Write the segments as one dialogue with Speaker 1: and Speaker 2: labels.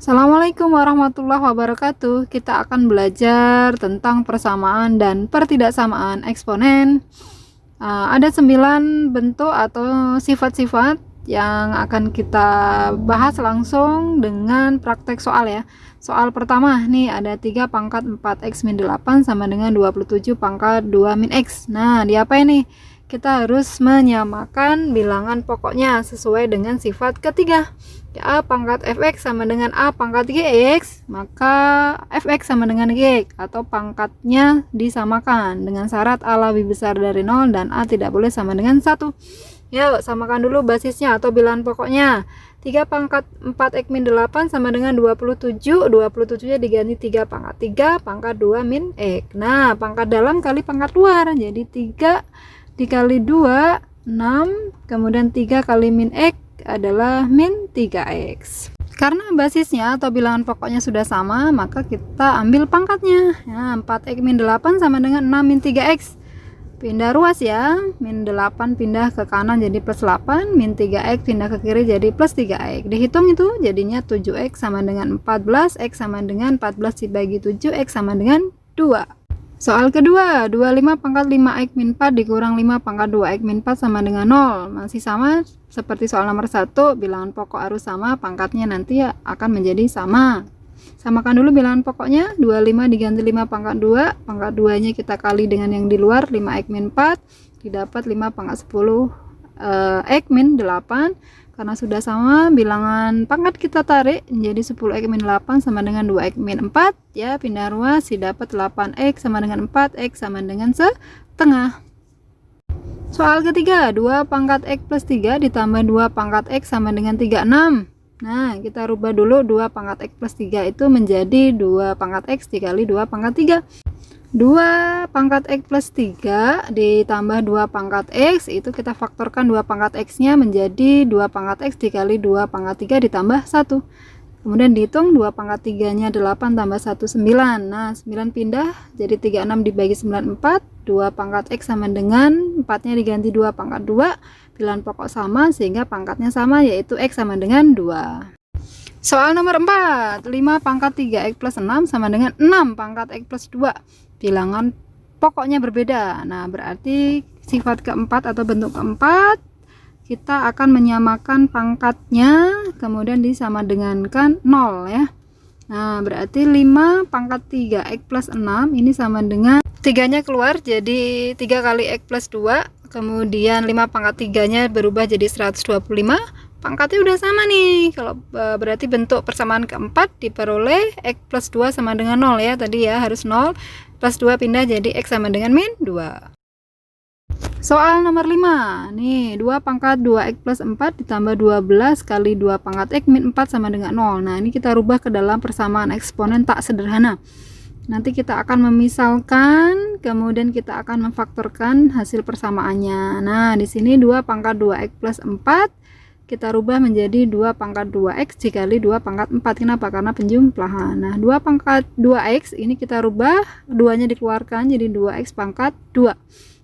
Speaker 1: Assalamualaikum warahmatullahi wabarakatuh. Kita akan belajar tentang persamaan dan pertidaksamaan eksponen. Ada 9 bentuk atau sifat-sifat yang akan kita bahas langsung dengan praktek soal ya. Soal pertama nih ada 3 pangkat 4x min 8 sama dengan 27 pangkat 2 min x. Nah, diapain nih? Kita harus menyamakan bilangan pokoknya sesuai dengan sifat ketiga. A pangkat fx sama dengan A pangkat gx, maka fx sama dengan gx atau pangkatnya disamakan dengan syarat A lebih besar dari 0 dan A tidak boleh sama dengan 1. Yuk, samakan dulu basisnya atau bilangan pokoknya. 3 pangkat 4x min 8 sama dengan 27. 27-nya diganti 3 pangkat 3 pangkat 2 min x. Nah, pangkat dalam kali pangkat luar. Jadi 3 dikali 2, 6. Kemudian 3 kali min x adalah min 3x. Karena basisnya atau bilangan pokoknya sudah sama, maka kita ambil pangkatnya. Nah, 4x min 8 sama dengan 6 min 3x. Pindah ruas ya, min 8 pindah ke kanan jadi plus 8, min 3x pindah ke kiri jadi plus 3x. Dihitung itu jadinya 7x sama dengan 14, x sama dengan 14 dibagi 7, x sama dengan 2. Soal kedua, 25 pangkat 5x min 4 dikurang 5 pangkat 2x min 4 sama dengan 0. Masih sama seperti soal nomor 1, bilangan pokok harus sama, pangkatnya nanti akan menjadi sama. Samakan dulu bilangan pokoknya, 25 diganti 5 pangkat 2, pangkat 2 nya kita kali dengan yang di luar, 5x min 4, didapat 5 pangkat 10 x min 8. Karena sudah sama, bilangan pangkat kita tarik menjadi 10x min 8 sama dengan 2x min 4 ya, pindah ruas didapat 8x sama dengan 4x sama dengan setengah. Soal ketiga, 2 pangkat x plus 3 ditambah 2 pangkat x sama dengan 36. Nah, kita rubah dulu 2 pangkat x plus 3 itu menjadi 2 pangkat x dikali 2 pangkat 3. 2 pangkat x plus 3 ditambah 2 pangkat x, itu kita faktorkan 2 pangkat x nya menjadi 2 pangkat x dikali 2 pangkat 3 ditambah 1. Kemudian dihitung 2 pangkat 3 nya 8 tambah 1 9. Nah, 9 pindah jadi 36 dibagi 9 4. 2 pangkat x sama dengan 4 nya diganti 2 pangkat 2. Bilangan pokok sama sehingga pangkatnya sama, yaitu x sama dengan 2. Soal nomor 4, 5 pangkat 3x plus 6 sama dengan 6 pangkat x plus 2. Bilangan pokoknya berbeda. Nah, berarti sifat keempat atau bentuk keempat kita akan menyamakan pangkatnya kemudian disama dengankan 0 ya. Nah, berarti 5 pangkat 3x plus 6 ini sama dengan 3 nya keluar jadi 3 kali x plus 2, kemudian 5 pangkat 3 nya berubah jadi 125. Pangkatnya udah sama nih. Kalau berarti bentuk persamaan keempat diperoleh x plus 2 sama dengan 0 ya. Tadi ya harus 0 plus 2 pindah jadi x sama dengan min 2. Soal nomor 5. Nih, 2 pangkat 2x plus 4 ditambah 12 kali 2 pangkat x min 4 sama dengan 0. Nah, ini kita rubah ke dalam persamaan eksponen tak sederhana. Nanti kita akan memisalkan, kemudian kita akan memfaktorkan hasil persamaannya. Nah, di sini 2 pangkat 2x plus 4 kita rubah menjadi 2 pangkat 2x dikali 2 pangkat 4. Kenapa? Karena penjumlahan. Nah, 2 pangkat 2x ini kita rubah, 2 nya dikeluarkan jadi 2x pangkat 2.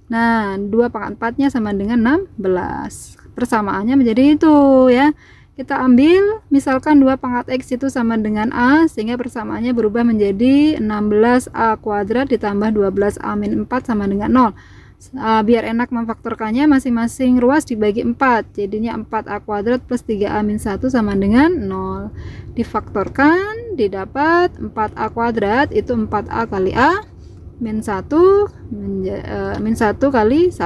Speaker 1: Nah, 2 pangkat 4 nya sama dengan 16. Persamaannya menjadi itu ya. Kita ambil, misalkan 2 pangkat x itu sama dengan a, sehingga persamaannya berubah menjadi 16a kuadrat ditambah 12a min 4 sama dengan 0. Biar enak memfaktorkannya, masing-masing ruas dibagi 4, jadinya 4a kuadrat plus 3a min 1 sama dengan 0. Difaktorkan didapat 4a kuadrat itu 4a kali a min 1 min 1 kali 1.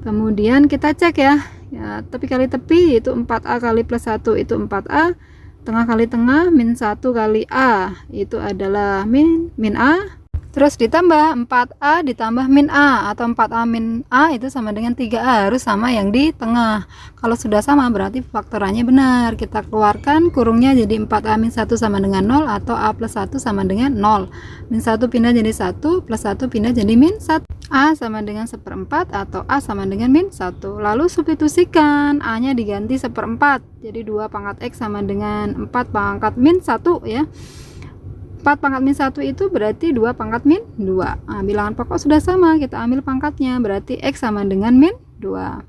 Speaker 1: Kemudian kita cek ya, tepi kali tepi itu 4a kali plus 1 itu 4a, tengah kali tengah min 1 kali a itu adalah min a. Terus ditambah 4a ditambah min a atau 4a min a itu sama dengan 3a, harus sama yang di tengah. Kalau sudah sama berarti faktorannya benar. Kita keluarkan kurungnya jadi 4a min 1 sama dengan 0 atau a plus 1 sama dengan 0. Min 1 pindah jadi 1 plus 1 pindah jadi min 1. A sama dengan 1/4 atau a sama dengan min 1. Lalu substitusikan, a nya diganti 1/4. Jadi 2 pangkat x sama dengan 4 pangkat min 1 ya. 4 pangkat min 1 itu berarti 2 pangkat min 2. Nah, bilangan pokok sudah sama, kita ambil pangkatnya, berarti x sama dengan min 2.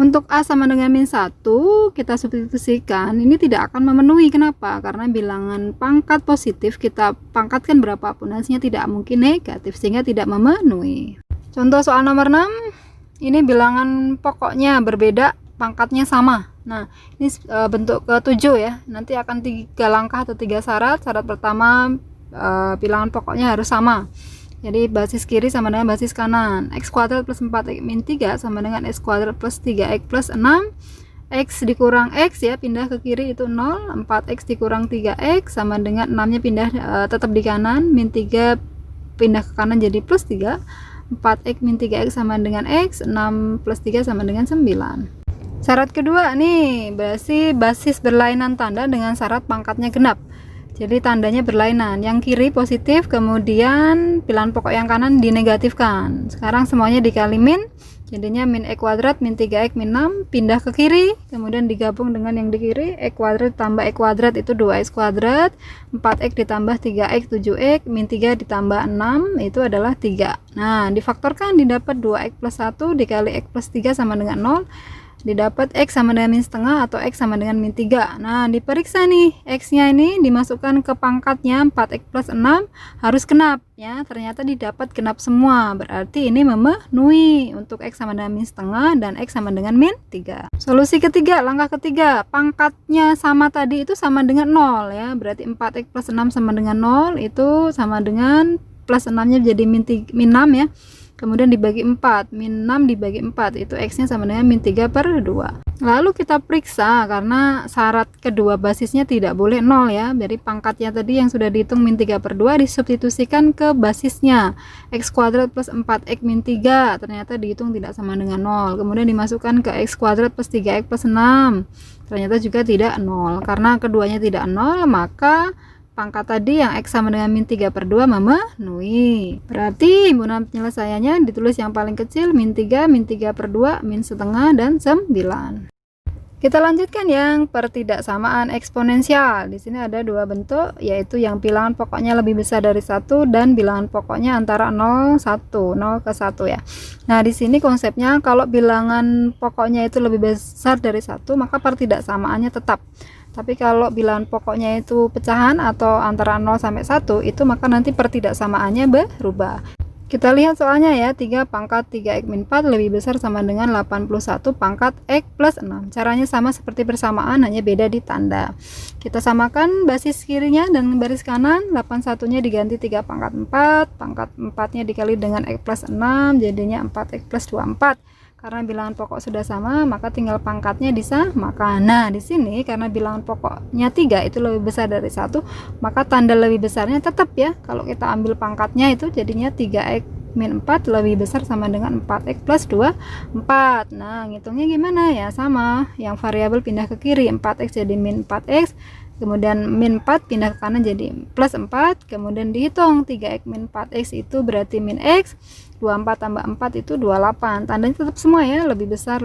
Speaker 1: Untuk A sama dengan min 1 kita substitusikan, ini tidak akan memenuhi. Kenapa? Karena bilangan pangkat positif kita pangkatkan berapapun hasilnya tidak mungkin negatif, sehingga tidak memenuhi. Contoh soal nomor 6, ini bilangan pokoknya berbeda, pangkatnya sama. Nah, ini bentuk ke-7 ya. Nanti akan 3 langkah atau 3 syarat. Syarat pertama, bilangan pokoknya harus sama. Jadi basis kiri sama dengan basis kanan. X kuadrat plus 4x min 3 sama dengan x kuadrat plus 3x plus 6. X dikurang x ya, pindah ke kiri itu 0. 4x dikurang 3x sama dengan 6 nya pindah tetap di kanan. Min 3 pindah ke kanan jadi plus 3. 4x min 3x sama dengan x. 6 plus 3 sama dengan 9. Syarat kedua nih, berarti basis berlainan tanda dengan syarat pangkatnya genap. Jadi tandanya berlainan, yang kiri positif, kemudian bilangan pokok yang kanan dinegatifkan. Sekarang semuanya dikali min, jadinya min x kuadrat min 3x min 6, pindah ke kiri, kemudian digabung dengan yang di kiri, x kuadrat tambah x kuadrat itu 2x kuadrat, 4x ditambah 3x 7x, min 3 ditambah 6 itu adalah 3. Nah, difaktorkan didapat 2x plus 1 dikali x plus 3 sama dengan 0. Didapat x sama dengan min setengah atau x sama dengan min 3. Nah, diperiksa nih, x nya ini dimasukkan ke pangkatnya 4x plus 6 harus genap ya. Ternyata didapat genap semua, berarti ini memenuhi untuk x sama dengan min setengah dan x sama dengan min 3. Solusi ketiga, langkah ketiga, pangkatnya sama tadi itu sama dengan 0 ya. Berarti 4x plus 6 sama dengan 0 itu sama dengan plus 6 nya jadi min 6 ya. Kemudian dibagi 4, min 6 dibagi 4 itu x nya sama dengan min 3 per 2. Lalu kita periksa, karena syarat kedua basisnya tidak boleh 0 ya. Jadi pangkatnya tadi yang sudah dihitung min 3 per 2 disubstitusikan ke basisnya x kuadrat plus 4x min 3, ternyata dihitung tidak sama dengan 0. Kemudian dimasukkan ke x kuadrat plus 3x plus 6, ternyata juga tidak 0. Karena keduanya tidak 0, maka pangkat tadi yang x sama dengan min 3 per 2 memenuhi. Berarti himpunan penyelesaiannya ditulis yang paling kecil min 3 per 2, min setengah, dan 9. Kita lanjutkan yang pertidaksamaan eksponensial. Di sini ada dua bentuk, yaitu yang bilangan pokoknya lebih besar dari 1 dan bilangan pokoknya antara 0 ke 1 ya. Nah, di sini konsepnya kalau bilangan pokoknya itu lebih besar dari 1, maka pertidaksamaannya tetap. Tapi kalau bilangan pokoknya itu pecahan atau antara 0 sampai 1, itu maka nanti pertidaksamaannya berubah. Kita lihat soalnya ya, 3 pangkat 3x min 4 lebih besar sama dengan 81 pangkat x plus 6. Caranya sama seperti persamaan, hanya beda di tanda. Kita samakan basis kirinya dan baris kanan, 81 nya diganti 3 pangkat 4, pangkat 4 nya dikali dengan x plus 6, jadinya 4x plus 24. Karena bilangan pokok sudah sama, maka tinggal pangkatnya disamakan. Nah, di sini karena bilangan pokoknya 3 itu lebih besar dari 1, maka tanda lebih besarnya tetap ya. Kalau kita ambil pangkatnya itu jadinya 3x min 4 lebih besar sama dengan 4x plus 24. Nah, ngitungnya gimana ya? Sama, yang variabel pindah ke kiri, 4x jadi min 4x, kemudian min 4 pindah ke kanan jadi plus 4, kemudian dihitung 3x min 4x itu berarti min x, 24 tambah 4 itu 28. Tandanya tetap semua ya, lebih besar.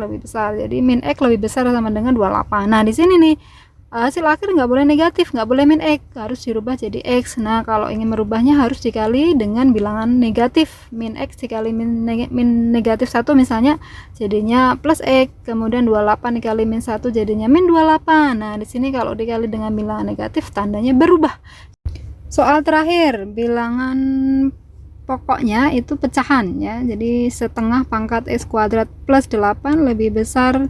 Speaker 1: Jadi min x lebih besar sama dengan 28. Nah, di sini nih hasil akhir nggak boleh negatif, nggak boleh min x, harus dirubah jadi x. Nah, kalau ingin merubahnya harus dikali dengan bilangan negatif. Min x dikali min negatif 1 misalnya jadinya plus x, kemudian 28 dikali min 1 jadinya min 28. Nah, di sini kalau dikali dengan bilangan negatif tandanya berubah. Soal terakhir, bilangan pokoknya itu pecahan ya. Jadi setengah pangkat x kuadrat plus 8 lebih besar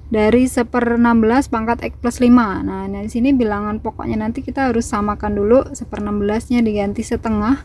Speaker 1: dari 1/16 pangkat x plus 5. Nah, di sini bilangan pokoknya nanti kita harus samakan dulu. 1/16 nya diganti setengah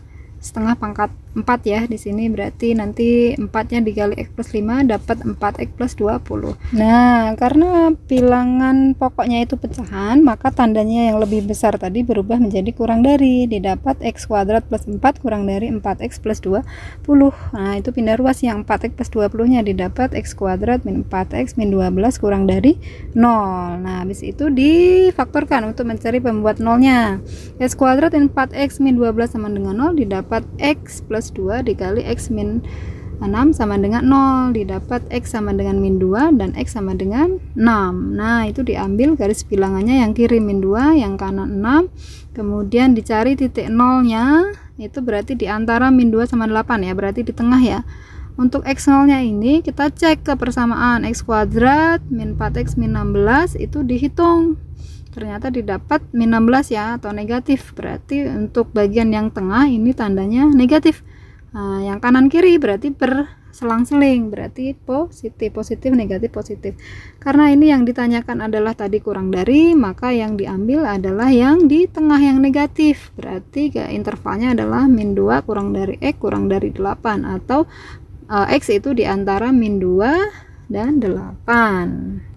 Speaker 1: pangkat 4 ya. Di sini berarti nanti 4-nya dikali x plus 5 dapat 4x plus 20. Nah, karena bilangan pokoknya itu pecahan, maka tandanya yang lebih besar tadi berubah menjadi kurang dari. Didapat x kuadrat plus 4 kurang dari 4x plus 20. Nah, itu pindah ruas, yang 4x plus 20-nya didapat x kuadrat min 4x min 12 kurang dari 0. Nah, habis itu difaktorkan untuk mencari pembuat nolnya. X kuadrat min 4x min 12 sama dengan 0 didapat x plus 2 dikali x min 6 sama dengan 0, didapat x sama dengan min 2 dan x sama dengan 6. Nah, itu diambil garis bilangannya, yang kiri min 2, yang kanan 6, kemudian dicari titik nolnya, itu berarti di antara min 2 sama 8 ya, berarti di tengah ya. Untuk X0 nya ini kita cek ke persamaan X kuadrat min 4X min 16, itu dihitung, ternyata didapat min 16 ya, atau negatif, berarti untuk bagian yang tengah ini tandanya negatif. Nah, yang kanan kiri berarti berselang-seling, berarti positif negatif positif. Karena ini yang ditanyakan adalah tadi kurang dari, maka yang diambil adalah yang di tengah yang negatif, berarti intervalnya adalah min 2 kurang dari X kurang dari 8, atau X itu diantara min 2 dan 8.